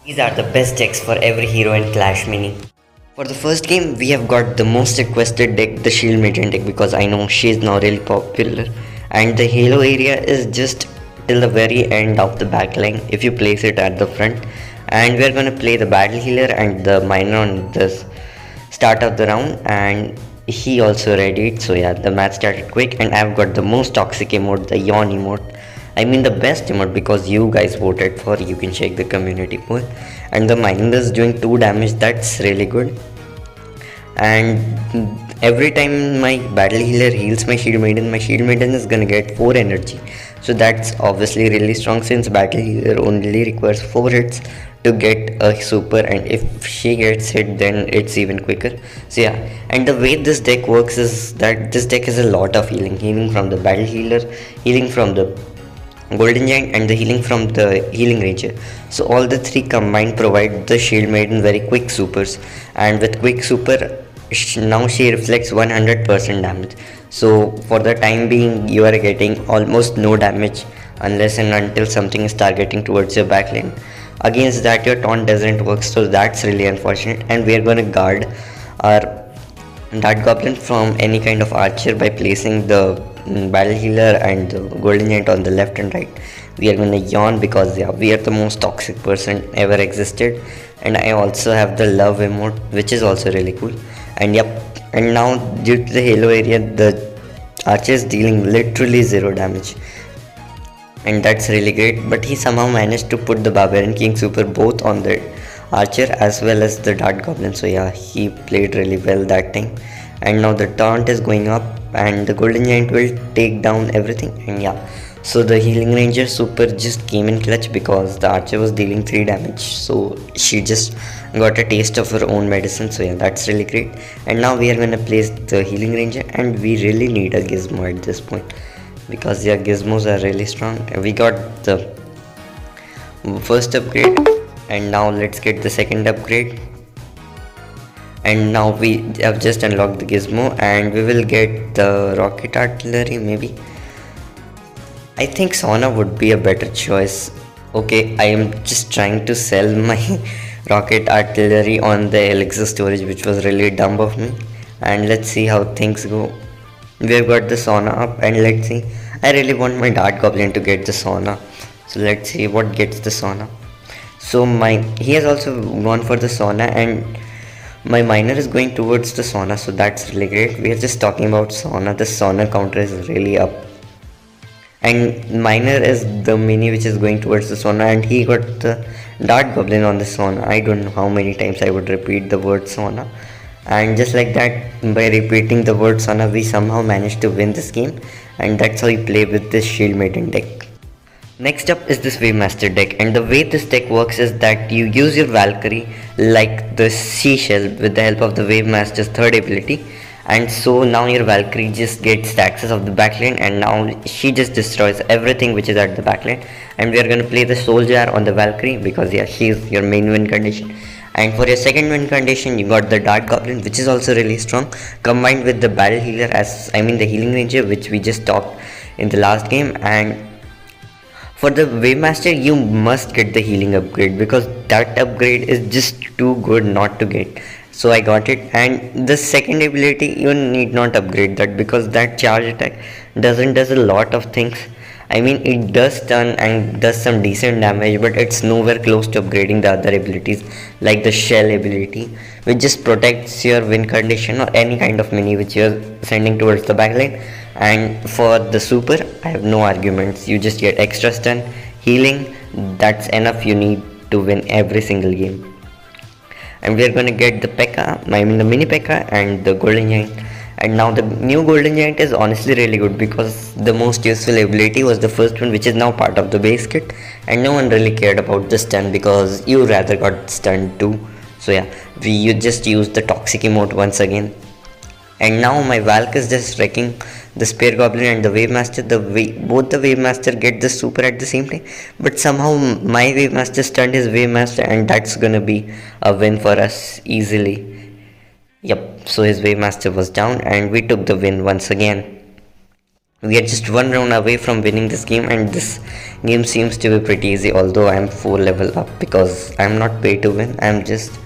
These are the best decks for every hero in Clash Mini. For the first game, we have got the most requested deck, the Shield Maiden deck, because I know she is now really popular. And the Halo area is just till the very end of the backline if you place it at the front. And we are gonna play the Battle Healer and the Miner on this start of the round, and he also readied. So yeah, the match started quick, and I've got the most toxic emote, the Yawn emote. I mean the best emote because you guys voted for. You can check the community poll, and the Miner is doing 2 damage. That's really good. And every time my battle healer heals my shield maiden is gonna get 4 energy. So that's obviously really strong since battle healer only requires 4 hits to get a super, and if she gets hit then it's even quicker. So yeah, and the way this deck works is that this deck has a lot of healing from the battle healer, healing from the golden giant, and the healing from the healing ranger. So all the 3 combined provide the shield maiden very quick supers, and with quick super now she reflects 100% damage. So for the time being you are getting almost no damage unless and until something is targeting towards your backlane. Against that your taunt doesn't work, so that's really unfortunate, and we are going to guard our dart goblin from any kind of archer by placing the battle healer and the golden giant on the left and right. We are going to yawn because yeah, we are the most toxic person ever existed, and I also have the love emote which is also really cool. And yep, and now due to the halo area the archer is dealing literally 0 damage, and that's really great. But he somehow managed to put the barbarian king super both on the archer as well as the dart goblin. So yeah, he played really well that time, and now the taunt is going up and the golden giant will take down everything. And yeah, so the healing ranger super just came in clutch because the archer was dealing 3 damage, so she just got a taste of her own medicine. So yeah, that's really great. And now we are gonna place the healing ranger, and we really need a gizmo at this point because yeah, gizmos are really strong. We got the first upgrade, and now let's get the second upgrade. And now we have just unlocked the gizmo, and we will get the rocket artillery maybe. I think sauna would be a better choice. Okay, I am just trying to sell my rocket artillery on the elixir storage, which was really dumb of me. And let's see how things go. We've got the sauna up, and let's see. I really want my dart goblin to get the sauna. So let's see what gets the sauna. So he has also gone for the sauna, and my miner is going towards the sauna. So that's really great. We are just talking about sauna. The sauna counter is really up. And miner is the mini which is going towards the sauna, and he got the dart goblin on the sauna. I don't know how many times I would repeat the word sauna, and just like that, by repeating the word sauna, we somehow managed to win this game, and that's how we play with this shield maiden deck. Next up is this Wavemaster deck, and the way this deck works is that you use your Valkyrie like the seashell with the help of the Wavemaster's third ability. And so now your Valkyrie just gets the access of the backlane, and now she just destroys everything which is at the backlane. And we are going to play the Soul Jar on the Valkyrie because yeah, she is your main win condition. And for your second win condition, you got the Dart Goblin, which is also really strong, combined with the Battle Healer, the Healing Ranger, which we just talked in the last game. And for the Wavemaster, you must get the healing upgrade because that upgrade is just too good not to get. So I got it, and the second ability you need not upgrade that because that charge attack does a lot of things. I mean, it does stun and does some decent damage, but it's nowhere close to upgrading the other abilities like the shell ability, which just protects your win condition or any kind of mini which you're sending towards the backline. And for the super, I have no arguments. You just get extra stun, healing. That's enough you need to win every single game. And we are going to get the the mini P.E.K.K.A and the golden giant. And now the new golden giant is honestly really good because the most useful ability was the first one, which is now part of the base kit, and no one really cared about the stun because you rather got stunned too. So yeah, you just used the toxic emote once again. And now my Valk is just wrecking the Spear Goblin and the Wavemaster. Both the Wavemaster get the super at the same time, but somehow my Wavemaster stunned his Wavemaster, and that's gonna be a win for us easily. Yep, so his Wavemaster was down, and we took the win once again. We are just one round away from winning this game, and this game seems to be pretty easy, although I'm 4 level up because I'm not paid to win. I'm just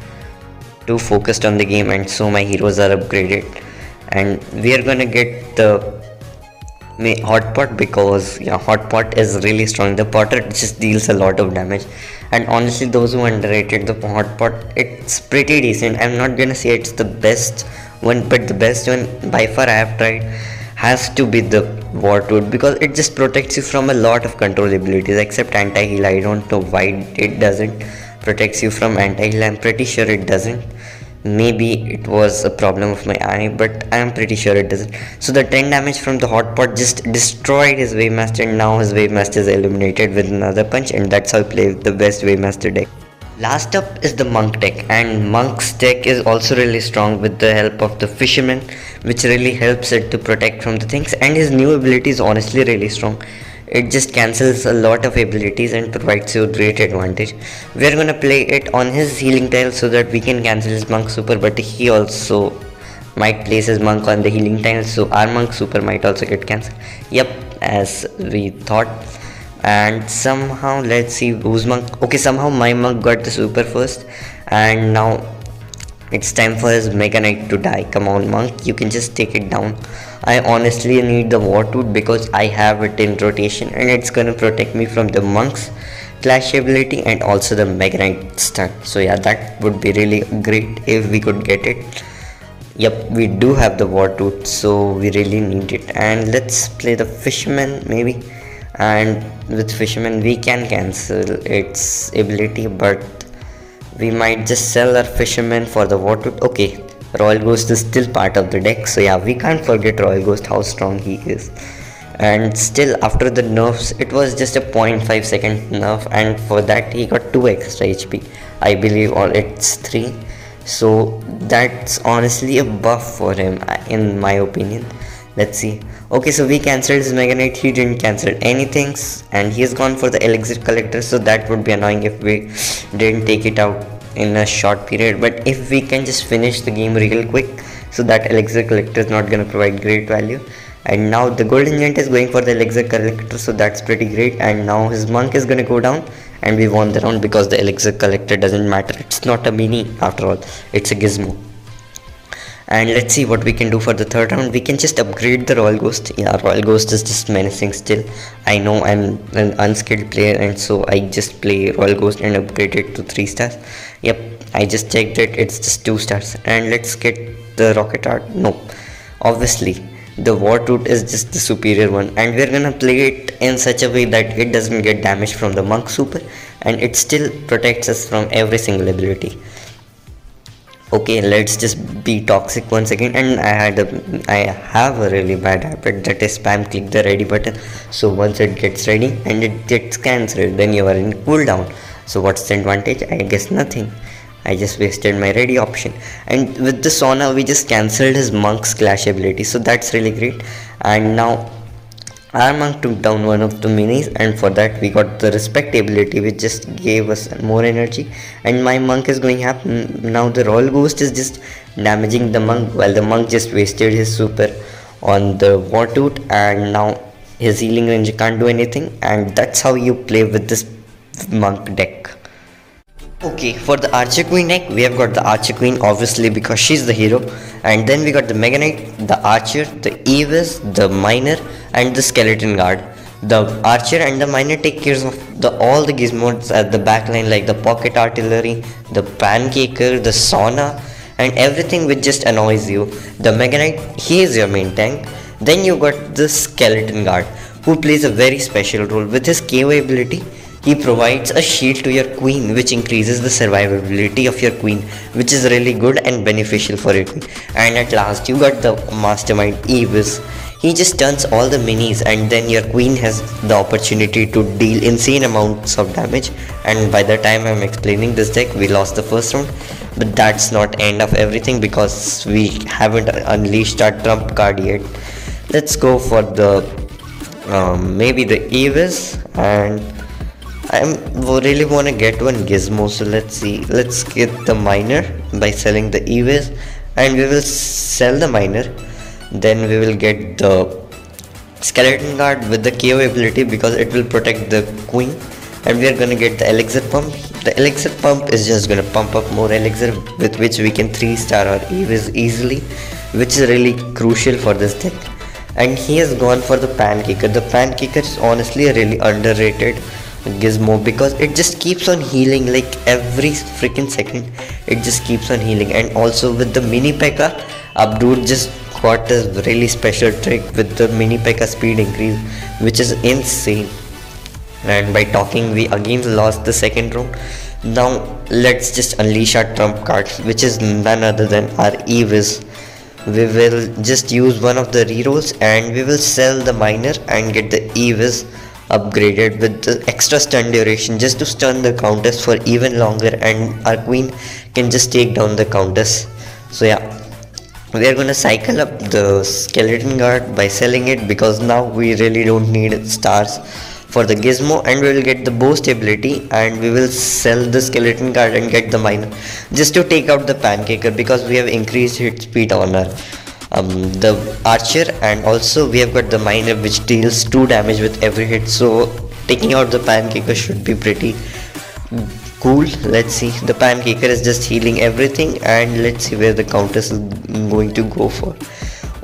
too focused on the game, and so my heroes are upgraded. And we are gonna get the hotpot because yeah, hotpot is really strong. The potter just deals a lot of damage, and honestly, those who underrated the hotpot, it's pretty decent. I'm not gonna say it's the best one, but the best one by far I have tried has to be the Wartwood because it just protects you from a lot of control abilities except anti-heal. I don't know why it doesn't protects you from anti-heal. I'm pretty sure it doesn't. Maybe it was a problem of my eye, but I am pretty sure it doesn't. So the 10 damage from the hotpot just destroyed his Wavemaster, and now his Wavemaster is eliminated with another punch, and that's how I play the best Wavemaster deck. Last up is the Monk deck, and Monk's deck is also really strong with the help of the Fisherman, which really helps it to protect from the things, and his new ability is honestly really strong. It just cancels a lot of abilities and provides you a great advantage. We are gonna play it on his healing tile so that we can cancel his Monk super, but he also might place his Monk on the healing tile, so our Monk super might also get cancelled. Yep, as we thought. And somehow let's see whose Monk. Okay, somehow my Monk got the super first, and now it's time for his Mega Knight to die. Come on, Monk, you can just take it down. I honestly need the Wartooth because I have it in rotation, and it's gonna protect me from the Monk's Clash ability and also the Mega Knight stun. So yeah, that would be really great if we could get it. Yep, we do have the Wartooth, so we really need it. And let's play the Fisherman maybe. And with Fisherman we can cancel its ability, but we might just sell our Fisherman for the Wartooth. Okay, Royal Ghost is still part of the deck, so yeah, we can't forget Royal Ghost, how strong he is. And still, after the nerfs, it was just a 0.5 second nerf, and for that he got 2 extra HP, I believe, or it's 3. So that's honestly a buff for him in my opinion. Let's see. Okay, so we cancelled his Mega Knight, he didn't cancel anything, and he has gone for the Elixir Collector, so that would be annoying if we didn't take it out in a short period. But if we can just finish the game real quick, so that Elixir Collector is not gonna provide great value. And now the Golden Giant is going for the Elixir Collector, so that's pretty great. And now his Monk is gonna go down, and we won the round because the Elixir Collector doesn't matter. It's not a mini after all, it's a gizmo. And let's see what we can do for the third round. We can just upgrade the Royal Ghost. Yeah, Royal Ghost is just menacing still. I know I'm an unskilled player, and so I just play Royal Ghost and upgrade it to 3 stars. Yep, I just checked it, it's just 2 stars. And let's get the Rocket Art. No, obviously the Wartooth is just the superior one, and we're gonna play it in such a way that it doesn't get damage from the Monk super, and it still protects us from every single ability. Okay, let's just be toxic once again. And I have a really bad habit, that is spam click the ready button. So once it gets ready and it gets cancelled, then you are in cooldown. So what's the advantage? I guess nothing. I just wasted my ready option. And with the Sauna we just cancelled his Monk's Clash ability, so that's really great. And now our Monk took down one of the minis, and for that we got the Respect ability, which just gave us more energy. And my Monk is going up. Now the Royal Ghost is just damaging the Monk, while the Monk just wasted his super on the Wartooth, and now his healing range can't do anything. And that's how you play with this Monk deck. Okay, for the Archer Queen deck, we have got the Archer Queen obviously because she's the hero, and then we got the Mega Knight, the Archer, the Evis, the Miner, and the Skeleton Guard. The Archer and the Miner take care of all the gizmos at the backline, like the Pocket Artillery, the Pancaker, the Sauna, and everything which just annoys you. The Mega Knight, he is your main tank. Then you got the Skeleton Guard, who plays a very special role. With his KO ability, he provides a shield to your queen, which increases the survivability of your queen, which is really good and beneficial for your queen. And at last you got the Mastermind Evis. He just turns all the minis, and then your queen has the opportunity to deal insane amounts of damage. And by the time I'm explaining this deck, we lost the first round, but that's not end of everything because we haven't unleashed our trump card yet. Let's go for the maybe the Evis, and I really want to get one gizmo, so let's see. Let's get the Miner by selling the Evis, and we will sell the Miner. Then we will get the skeleton guard with the KO ability because it will protect the queen, and we are gonna get the elixir pump. The elixir pump is just gonna pump up more elixir with which we can 3-star our Evis easily, which is really crucial for this deck. And he has gone for the Pancaker. The Pancaker is honestly a really underrated gizmo because it just keeps on healing like every freaking second. It just keeps on healing. And also with the mini P.E.K.K.A, Abdur just got a really special trick with the mini P.E.K.K.A speed increase, which is insane. And by talking, we again lost the second round. Now let's just unleash our trump card, which is none other than our Evis. We will just use one of the rerolls and we will sell the miner and get the Evis upgraded with the extra stun duration just to stun the Countess for even longer, and our queen can just take down the Countess. So yeah, we are gonna cycle up the skeleton guard by selling it because now we really don't need stars for the gizmo, and we will get the boost ability and we will sell the skeleton guard and get the miner just to take out the Pancaker because we have increased hit speed on our the archer, and also we have got the miner which deals 2 damage with every hit, so taking out the Pancaker should be pretty cool. Let's see, the Pancaker is just healing everything, and let's see where the Countess is going to go for.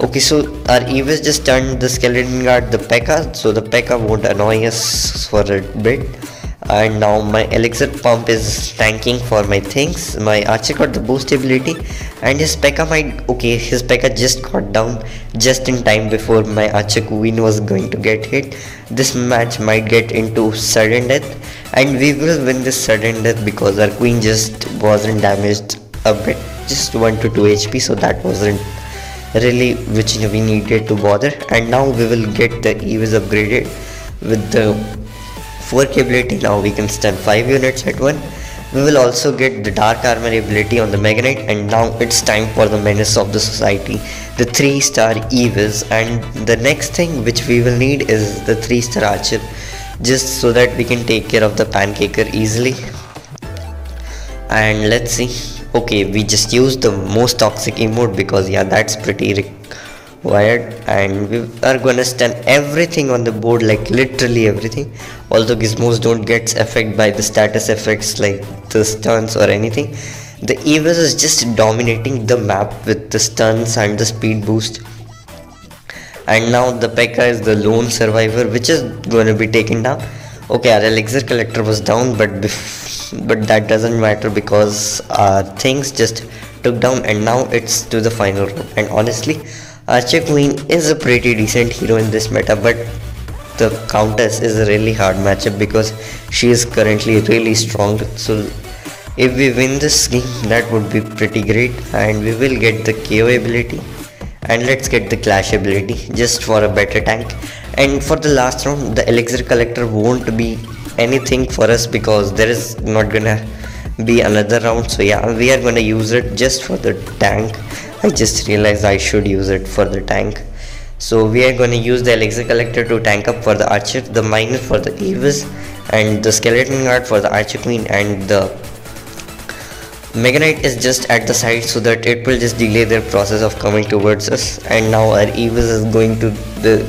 Okay, so our Evis just turned the skeleton guard the P.E.K.K.A, so the P.E.K.K.A won't annoy us for a bit. And now my elixir pump is tanking for my things. My archer got the boost ability, and his P.E.K.K.A might, okay, his P.E.K.K.A just got down just in time before my archer queen was going to get hit. This match might get into sudden death, and we will win this sudden death because our queen just wasn't damaged a bit, just 1 to 2 HP, so that wasn't really which we needed to bother. And now we will get the Evis upgraded with the 4K ability. Now we can stun 5 units at one. We will also get the dark armor ability on the Mega Knight, and now it's time for the menace of the society, the 3-star Evis. And the next thing which we will need is the 3-star archer, just so that we can take care of the Pancaker easily. And let's see, okay, we just used the most toxic emote because yeah, that's pretty required, and we are gonna stun everything on the board, like literally everything. Although gizmos don't get affected by the status effects like the stuns or anything, the Evis is just dominating the map with the stuns and the speed boost. And now the P.E.K.K.A is the lone survivor which is gonna be taken down. Okay, our elixir collector was down, but that doesn't matter because things just took down, and now it's to the final round. And honestly, Archer Queen is a pretty decent hero in this meta, but the Countess is a really hard matchup because she is currently really strong. So if we win this game, that would be pretty great, and we will get the KO ability, and let's get the clash ability just for a better tank. And for the last round, the elixir collector won't be anything for us because there is not gonna be another round. So yeah, we are gonna use it just for the tank. I just realized I should use it for the tank. So we are gonna use the elixir collector to tank up for the archer, the miner for the Evis, and the skeleton guard for the archer queen, and the Mega Knight is just at the side so that it will just delay their process of coming towards us. And now our Evis is going to the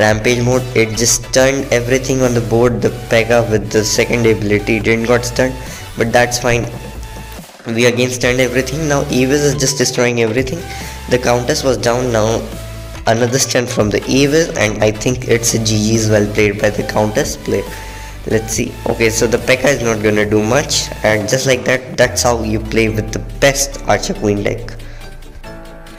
rampage mode. It just stunned everything on the board. The P.E.K.K.A with the second ability didn't got stunned, but that's fine. We again stunned everything. Now Evis is just destroying everything. The Countess was down. Now another stun from the Evis, and I think it's a GG's well played by the Countess player. Let's see. Okay, so the P.E.K.K.A is not gonna do much, and just like that, that's how you play with the best Archer Queen deck.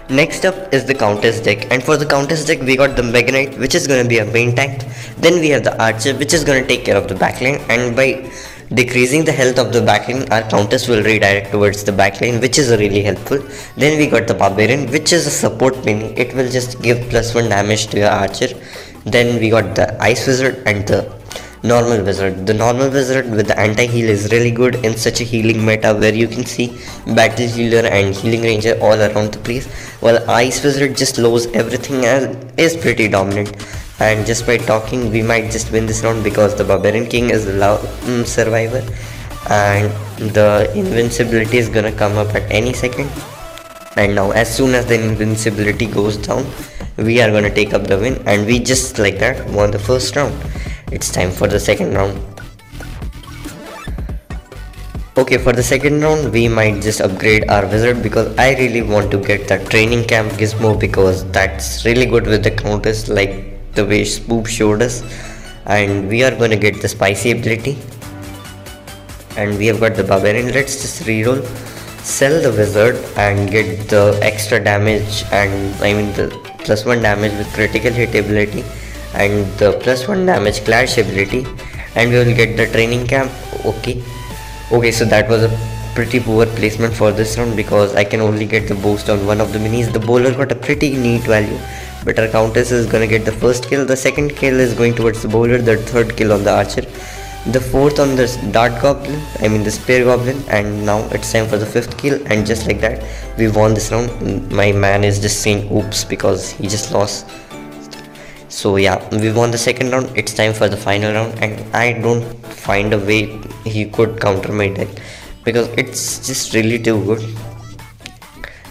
Next up is the Countess deck, and for the Countess deck we got the Mega Knight, which is gonna be a main tank. Then we have the Archer, which is gonna take care of the backline, and by decreasing the health of the backline, our Countess will redirect towards the backline, which is really helpful. Then we got the Barbarian, which is a support mini. It will just give +1 damage to your Archer. Then we got the Ice Wizard and the normal wizard. The normal wizard with the anti-heal is really good in such a healing meta where you can see battle healer and healing ranger all around the place, while ice wizard just lowers everything and is pretty dominant. And just by talking, we might just win this round because the Barbarian King is the survivor, and the invincibility is gonna come up at any second. And now as soon as the invincibility goes down, we are gonna take up the win, and we just like that won the first round. It's time for the second round. Okay, for the second round we might just upgrade our wizard because I really want to get that training camp gizmo because that's really good with the Countess, like the way Spoop showed us. And we are gonna get the spicy ability, and we have got the barbarian. Let's just reroll, sell the wizard and get the extra damage, and I mean the +1 damage with critical hit ability and the +1 damage clash ability, and we will get the training camp. Okay, so that was a pretty poor placement for this round because I can only get the boost on one of the minis. The bowler got a pretty neat value, but our Countess is gonna get the first kill, the second kill is going towards the bowler, the third kill on the archer, the fourth on the dart goblin, I mean the spear goblin, and now it's time for the fifth kill. And just like that we won this round. My man is just saying oops because he just lost. So yeah, we won the second round. It's time for the final round, and I don't find a way he could counter my deck because it's just really too good.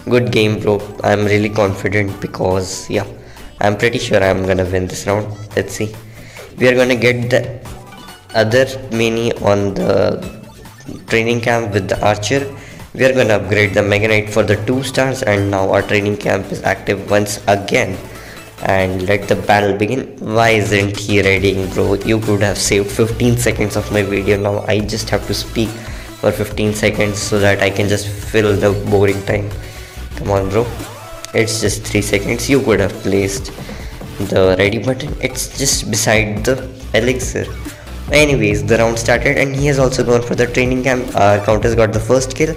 Good game, bro. I'm really confident because yeah, I'm pretty sure I'm gonna win this round. Let's see. We are gonna get the other mini on the training camp with the archer. We are gonna upgrade the Mega Knight for the 2 stars, and now our training camp is active once again. And let the battle begin. Why isn't he readying, bro? You could have saved 15 seconds of my video. Now I just have to speak for 15 seconds so that I can just fill the boring time. Come on, bro. It's just 3 seconds. You could have placed the ready button. It's just beside the elixir. Anyways, the round started and he has also gone for the training camp. Countess got the first kill,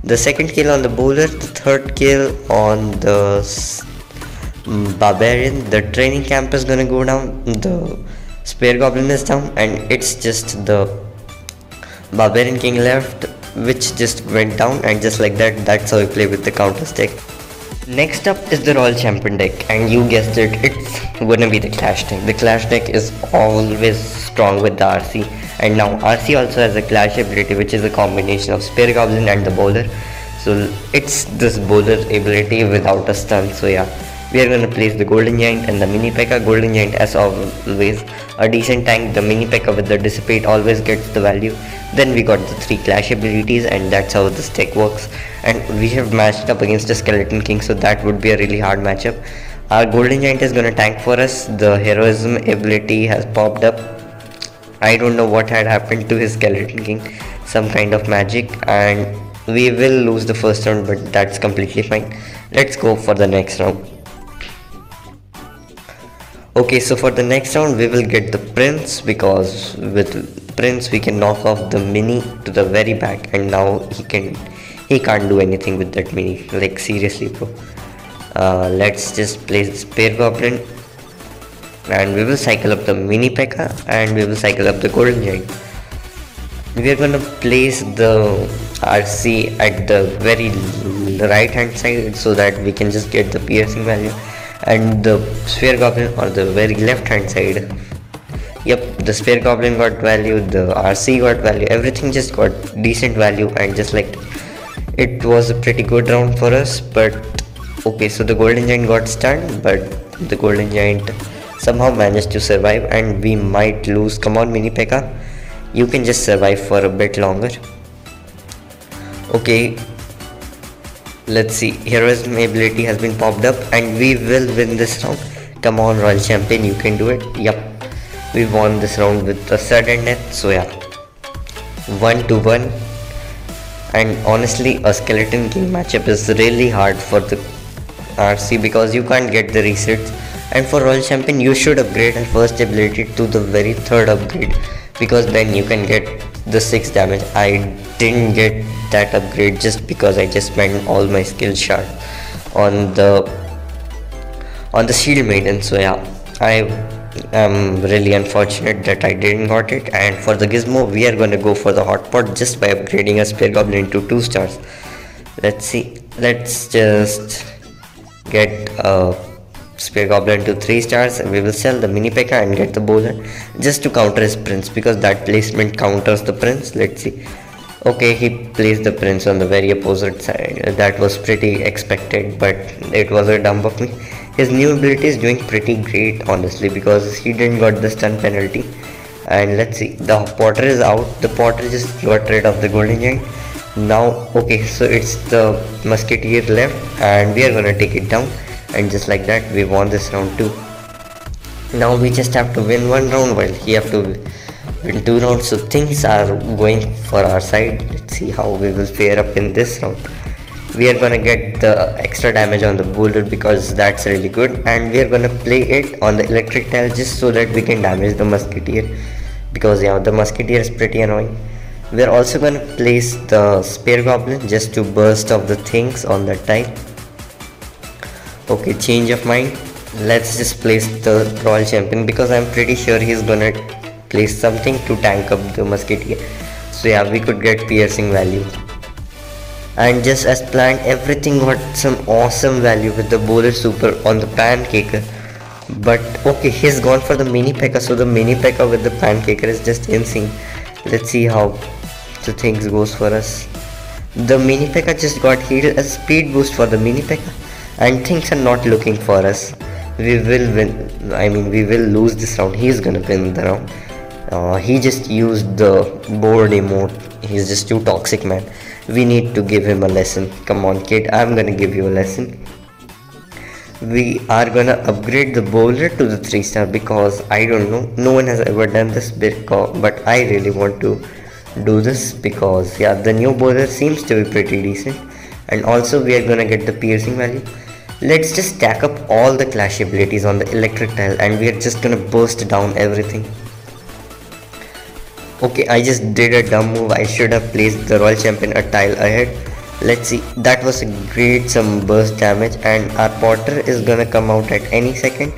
the second kill on the bowler, the third kill on the barbarian. The training camp is gonna go down, the spear goblin is down, and it's just the barbarian king left, which just went down. And just like that, that's how we play with the Countess deck. Next up is the Royal Champion deck, and you guessed it, it's gonna be the Clash deck. The Clash deck is always strong with the RC, and now RC also has a Clash ability, which is a combination of spear goblin and the bowler. So it's this bowler ability without a stun. So yeah, we are gonna place the Golden Giant and the Mini P.E.K.K.A. Golden Giant as always a decent tank. The Mini P.E.K.K.A. with the Dissipate always gets the value. Then we got the 3 Clash abilities, and that's how this deck works. And we have matched up against a Skeleton King, so that would be a really hard matchup. Our Golden Giant is gonna tank for us. The Heroism ability has popped up. I don't know what had happened to his Skeleton King, some kind of magic, and we will lose the first round, but that's completely fine. Let's go for the next round. Okay, so for the next round we will get the Prince, because with Prince we can knock off the mini to the very back, and now he can't do anything with that mini, like seriously, bro. Let's just place the Spear Goblin, and we will cycle up the Mini P.E.K.K.A. and we will cycle up the Golden Giant. We are gonna place the RC at the very right hand side so that we can just get the piercing value, and the Sphere Goblin on the very left hand side. Yep, the Sphere Goblin got value, the RC got value, everything just got decent value, and just like it was a pretty good round for us. But okay, so the Golden Giant got stunned, but the Golden Giant somehow managed to survive, and we might lose. Come on, Mini P.E.K.K.A., you can just survive for a bit longer. Okay, let's see, Heroism ability has been popped up, and we will win this round. Come on, Royal Champion, you can do it. Yep, we won this round with a sudden death. So yeah, 1-1. And honestly, a Skeleton King matchup is really hard for the RC because you can't get the resets. And for Royal Champion, you should upgrade her first ability to the very third upgrade, because then you can get the 6 damage. I didn't get that upgrade just because I just spent all my skill shard on the Shield Maiden. So yeah, I am really unfortunate that I didn't got it. And for the gizmo, we are gonna go for the hotpot just by upgrading a Spear Goblin into 2 stars. Let's see, let's just get a Spear Goblin to 3 stars, and we will sell the Mini P.E.K.K.A. and get the bowler just to counter his Prince, because that placement counters the Prince. Let's see. Okay, he placed the Prince on the very opposite side. That was pretty expected, but it was a dump of me. His new ability is doing pretty great honestly because he didn't got the stun penalty. And let's see, the Potter is out. The Potter just got rid of the Golden Giant. Now, okay, so it's the Musketeer left, and we are gonna take it down. And just like that, we won this round too. Now we just have to win one round while he have to win two rounds. So things are going for our side. Let's see how we will fare up in this round. We are gonna get the extra damage on the boulder because that's really good, and we are gonna play it on the electric tile just so that we can damage the Musketeer, because yeah, the Musketeer is pretty annoying. We are also gonna place the Spear Goblin just to burst off the things on that tile. Okay, change of mind. Let's just place the Royal Champion because I'm pretty sure he's gonna place something to tank up the Musketeer. So yeah, we could get piercing value. And just as planned, everything got some awesome value with the bowler super on the Pancaker. But okay, he's gone for the mini P.E.K.K.A, so the mini P.E.K.K.A with the Pancaker is just insane. Let's see how the things goes for us. The mini P.E.K.K.A just got healed, a speed boost for the mini P.E.K.K.A, and things are not looking for us. We will win, I mean we will lose this round. He's gonna win the round. He just used the board emote. He's just too toxic, man. We need to give him a lesson. Come on kid, I'm gonna give you a lesson. We are gonna upgrade the bowler to the 3-star because I don't know, no one has ever done this but I really want to do this because yeah, the new bowler seems to be pretty decent, and also we are gonna get the piercing value. Let's just stack up all the clash abilities on the electric tile and we are just gonna burst down everything. Okay, I just did a dumb move. I should have placed the Royal Champion a tile ahead. Let's see, that was a great some burst damage, and our Potter is gonna come out at any second.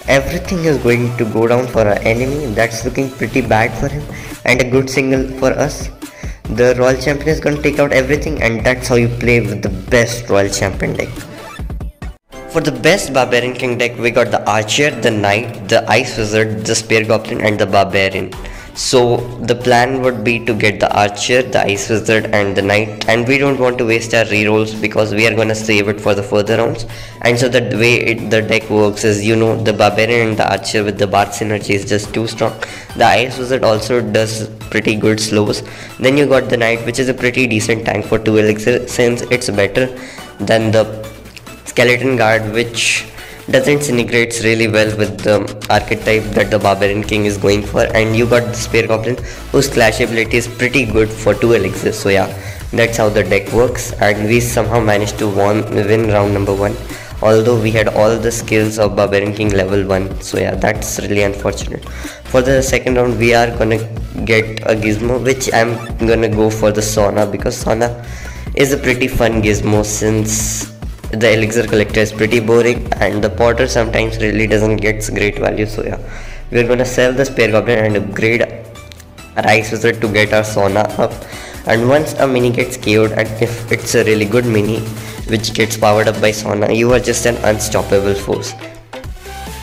Everything is going to go down for our enemy. That's looking pretty bad for him, and a good single for us. The Royal Champion is gonna take out everything, and that's how you play with the best Royal Champion deck. For the best Barbarian King deck, we got the Archer, the Knight, the Ice Wizard, the Spear Goblin, and the Barbarian. So the plan would be to get the Archer, the Ice Wizard, and the Knight, and we don't want to waste our rerolls because we are gonna save it for the further rounds. And so the way the deck works is, you know, the Barbarian and the Archer with the Bard synergy is just too strong. The Ice Wizard also does pretty good slows. Then you got the Knight, which is a pretty decent tank for 2 elixir since it's better than the Skeleton Guard, which doesn't integrates really well with the archetype that the Barbarian King is going for. And you got the Spear Goblin, whose clash ability is pretty good for 2 elixirs. So yeah, that's how the deck works, and we somehow managed to win round number 1, although we had all the skills of Barbarian King level 1. So yeah, that's really unfortunate. For the second round, we are gonna get a gizmo, which I'm gonna go for the Sauna because Sauna is a pretty fun gizmo since the elixir collector is pretty boring and the Potter sometimes really doesn't get great value. So yeah, we're gonna sell the Spear Goblin and upgrade our Ice Wizard to get our Sauna up. And once a mini gets KO'd, and if it's a really good mini which gets powered up by Sauna, you are just an unstoppable force.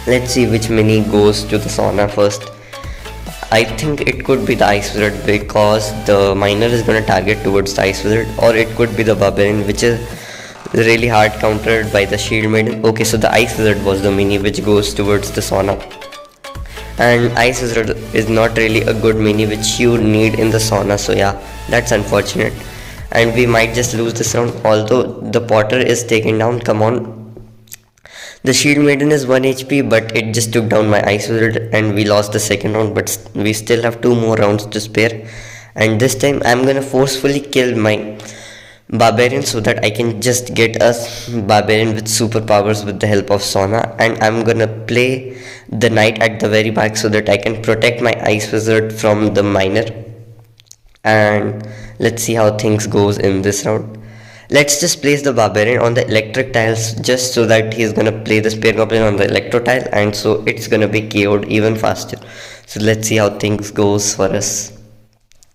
Let's see which mini goes to the Sauna first. I think it could be the Ice Wizard because the miner is gonna target towards the Ice Wizard, or it could be the Barbarian, which is really hard countered by the Shield Maiden. Okay, so the Ice Wizard was the mini which goes towards the Sauna, and Ice Wizard is not really a good mini which you need in the Sauna. So yeah, that's unfortunate, and we might just lose this round, although the Potter is taken down. Come on, the Shield Maiden is 1 HP, but it just took down my Ice Wizard and we lost the second round. But we still have 2 more rounds to spare, and this time I'm gonna forcefully kill my Barbarian so that I can just get us Barbarian with superpowers with the help of Sauna. And I'm gonna play the Knight at the very back so that I can protect my Ice Wizard from the miner. And let's see how things goes in this round. Let's just place the Barbarian on the electric tiles just so that he's gonna play the Spear Goblin on the electro tile, and so it's gonna be KO'd even faster. So let's see how things goes for us.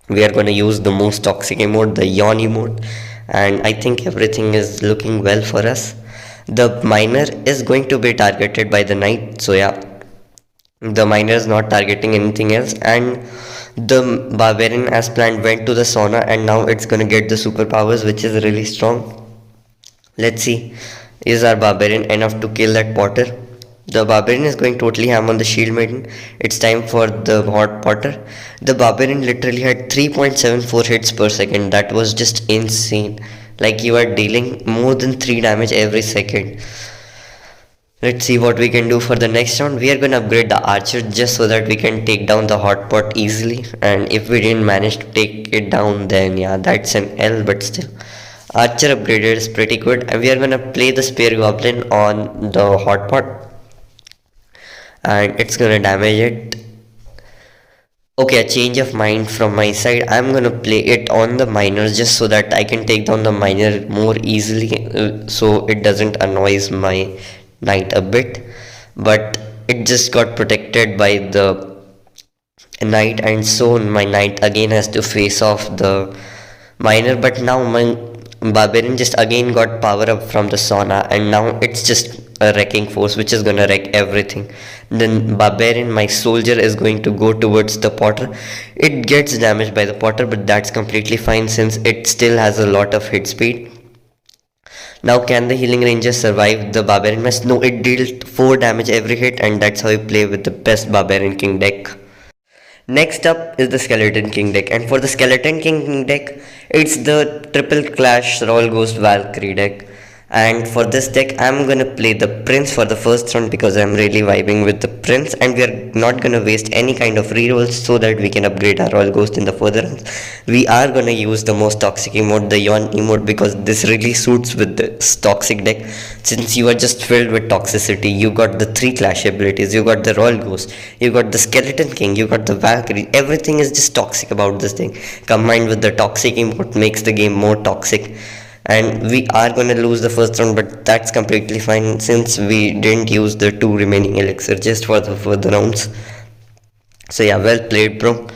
We are gonna use the most toxic emote, the yawn emote, and I think everything is looking well for us. The miner is going to be targeted by the Knight, so yeah, the miner is not targeting anything else, and the Barbarian as planned went to the Sauna, and now it's gonna get the superpowers which is really strong. Let's see, Is our barbarian enough to kill that Potter? The barbarian is going totally ham on the shield maiden. It's time for the hot Potter. The barbarian literally had 3.74 hits per second. That was just insane. Like you are dealing more than 3 damage every second. Let's see what we can do for the next round. We are gonna upgrade the archer just so that we can take down the hot pot easily. And if we didn't manage to take it down, then yeah, that's an L, but still. Archer upgraded is pretty good. And we are gonna play the spear goblin on the hot pot. And it's gonna damage it. Okay, a change of mind from my side. I'm gonna play it on the miners just so that I can take down the miner more easily, so it doesn't annoys my knight a bit. But it just got protected by the knight, and so my knight again has to face off the miner. But now my barbarian just again got power up from the sauna, and now it's just a wrecking force which is gonna wreck everything. Then barbarian, my soldier, is going to go towards the Potter. It gets damaged by the Potter, but that's completely fine since it still has a lot of hit speed. Now can the healing ranger survive the barbarian mess? No, it dealt 4 damage every hit, and that's how you play with the best barbarian king deck. Next up is the Skeleton King deck, and for the Skeleton King deck, it's the Triple Clash Royal Ghost Valkyrie deck. And for this deck, I'm gonna play the Prince for the first round because I'm really vibing with the Prince, and we are not gonna waste any kind of rerolls so that we can upgrade our Royal Ghost in the further rounds. We are gonna use the most toxic emote, the Yawn emote, because this really suits with this toxic deck. Since you are just filled with toxicity, you got the 3 clash abilities, you got the Royal Ghost, you got the Skeleton King, you got the Valkyrie. Everything is just toxic about this thing. Combined with the toxic emote makes the game more toxic. And we are going to lose the first round, but that's completely fine since we didn't use the 2 remaining elixir just for the further rounds. So yeah, well played, bro.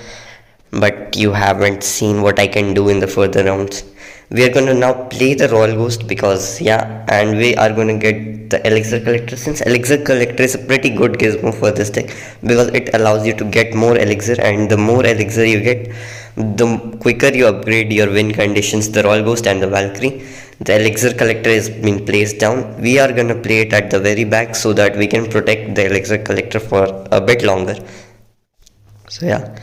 But you haven't seen what I can do in the further rounds. We are going to now play the Royal Ghost because yeah, and we are going to get the elixir collector, since elixir collector is a pretty good gizmo for this deck because it allows you to get more elixir, and the more elixir you get, the quicker you upgrade your win conditions, the Royal Ghost and the Valkyrie. The elixir collector is being placed down. We are gonna play it at the very back so that we can protect the elixir collector for a bit longer. So yeah,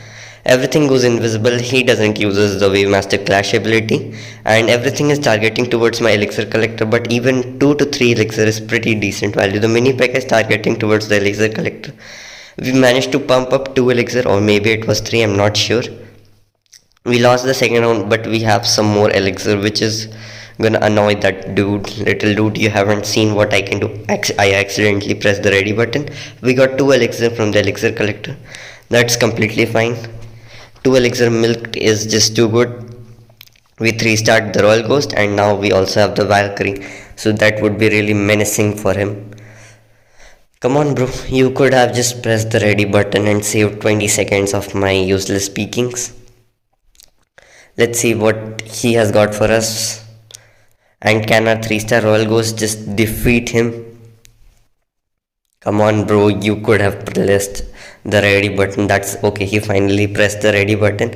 everything goes invisible. He doesn't use the Wave Master Clash ability, and everything is targeting towards my elixir collector, but even 2 to 3 elixir is pretty decent value. The mini pack is targeting towards the elixir collector. We managed to pump up 2 elixir, or maybe it was 3, I'm not sure. We lost the second round, but we have some more elixir, which is gonna annoy that little dude. You haven't seen what I can do. I accidentally pressed the ready button. We got 2 elixir from the elixir collector. That's completely fine. 2 elixir milk is just too good. We 3-starred the Royal Ghost, and now we also have the Valkyrie, so that would be really menacing for him. Come on, bro, you could have just pressed the ready button and saved 20 seconds of my useless speakings. Let's see what he has got for us. And can our 3-star Royal Ghost just defeat him? Come on, bro, you could have pressed the ready button. That's okay, he finally pressed the ready button.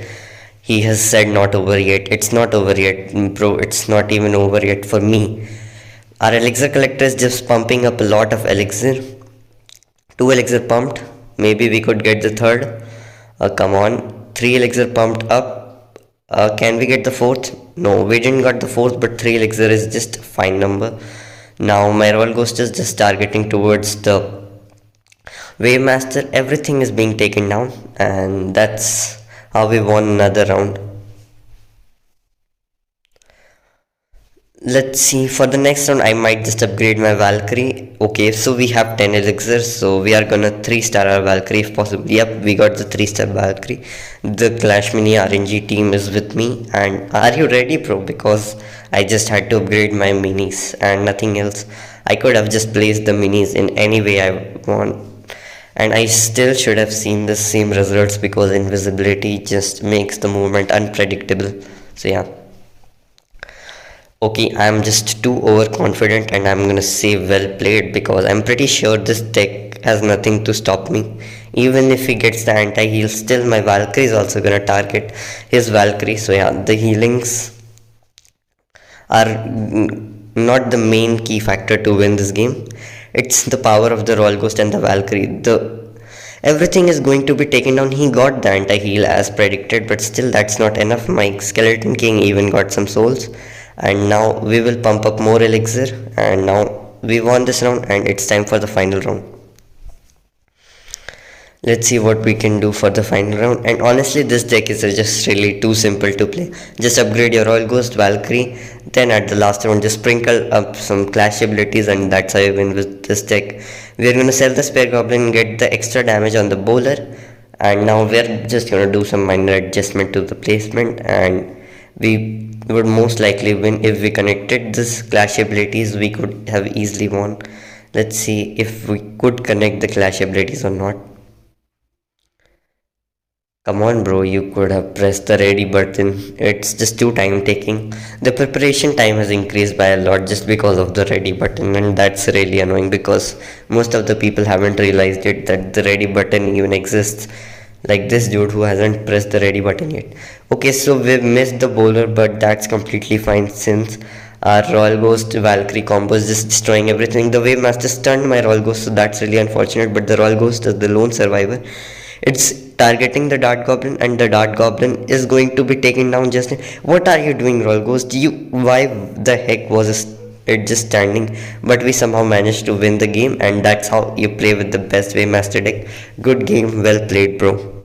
He has said not over yet. It's not over yet, bro. It's not even over yet for me. Our elixir collector is just pumping up a lot of elixir. 2 elixir pumped. Maybe we could get the third. Come on. 3 elixir pumped up. Can we get the 4th? No, we didn't got the 4th, but 3 elixir is just a fine number. Now my Royal Ghost is just targeting towards the Wave Master. Everything is being taken down, and that's how we won another round. Let's see, for the next round I might just upgrade my Valkyrie. Okay, so we have 10 elixirs, so we are gonna 3-star our Valkyrie if possible. Yep, we got the 3-star Valkyrie. The Clash Mini RNG team is with me, and are you ready, bro? Because I just had to upgrade my minis and nothing else. I could have just placed the minis in any way I want, and I still should have seen the same results because invisibility just makes the movement unpredictable. So yeah. Okay, I'm just too overconfident, and I'm gonna say well played because I'm pretty sure this deck has nothing to stop me. Even if he gets the anti-heal, still my Valkyrie is also gonna target his Valkyrie. So yeah, the healings are not the main key factor to win this game. It's the power of the Royal Ghost and the Valkyrie. The everything is going to be taken down. He got the anti-heal as predicted, but still that's not enough. My Skeleton King even got some souls, and now we will pump up more elixir. And now we won this round, and it's time for the final round. Let's see what we can do for the final round. And honestly, this deck is just really too simple to play. Just upgrade your Royal Ghost, Valkyrie, then at the last round just sprinkle up some clash abilities, and that's how you win with this deck. We're gonna sell the Spare Goblin and get the extra damage on the bowler. And now we're just gonna do some minor adjustment to the placement, and we would most likely win. If we connected this clash abilities, we could have easily won. Let's see if we could connect the clash abilities or not. Come on, bro, you could have pressed the ready button. It's just too time taking. The preparation time has increased by a lot just because of the ready button, and that's really annoying because most of the people haven't realized it that the ready button even exists. Like this dude who hasn't pressed the ready button yet. Okay, so we've missed the bowler, but that's completely fine since our Royal Ghost Valkyrie combo is just destroying everything. The Wave Master stunned my Royal Ghost, so that's really unfortunate, but the Royal Ghost is the lone survivor. It's targeting the Dart Goblin, and the Dart Goblin is going to be taken down just. What are you doing, Royal Ghost? Why the heck was it just standing? But we somehow managed to win the game, and that's how you play with the best Waymaster deck. Good game, well played, bro.